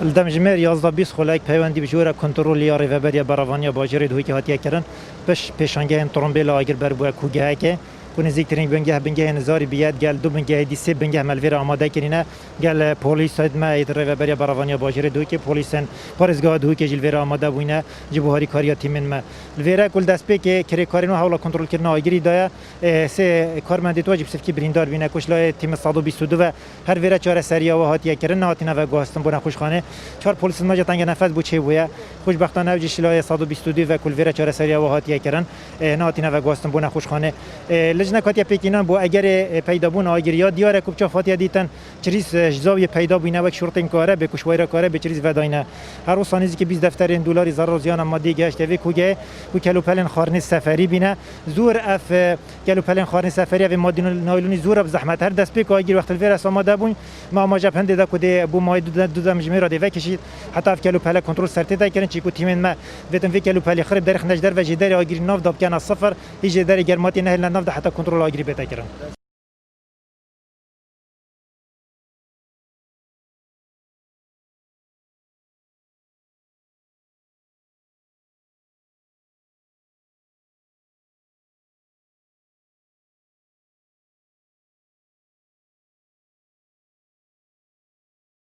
الدمجمر 11-20 خلاک پیوندی بجوره کنترل یا ریوبریا براوانیا باجری دوی که هاتیه کردن پیشانگه هم ترمبیل آگر بر بو کوگه که نزدیکترین بنگه نزاری بیاد گل دو بنگه دیسه بنگه ملویر آماده کردینه گل پلیس ما ریوبریا براوانیا باجری دوی که پلیسن پارزگاه دوی که جلویر آماده بوینه جبهاری کاریا تیمن ما الویرا کل دست به که کری کارینو حالا کنترل کردن آگری دایا سه کارمند تو واجب سفکی بریندار بینه کشلای تیم 122 و هر ویرا چهار سریا و هاتیه کردن هاتینه و گاستن بنا خوشخانه چهار پلیس ما جتنگ نفس بو چه بویا خوشبختانه وجه شلای 122 و کل ویرا چهار سریا و هاتیه کردن هاتینه و گاستن بنا خوشخانه لجنه کاتیا پکینان بو اگر پیدا بون آگریا دیاره کوبچا فاتیا دیتن چریز جزاوی پیدا بینه و شرطین کاره به کشوایرا کاره به چریز وداینه هر روز سانیزی که 20 دفتر دلاری ضرر زیان مادی گشت و کوگه و کلوپلن خارنی سفری بینه زور اف کلوپلن خارنی سفری و مادی نایلونی زور به زحمت هر دست پیک آگیر وقت الفرس آماده بون ما جبهنده دا کده بو مای دو دمجمه را دیو کشید حتی اف کلوپل کنترل سرته دا کردن چیکو تیم ما وتن فی کلوپل خرب در خنج در و جدار آگیر ناف داب کن از صفر هیچ در گرماتی نه ناف حتی کنترل آگیری بتا کردن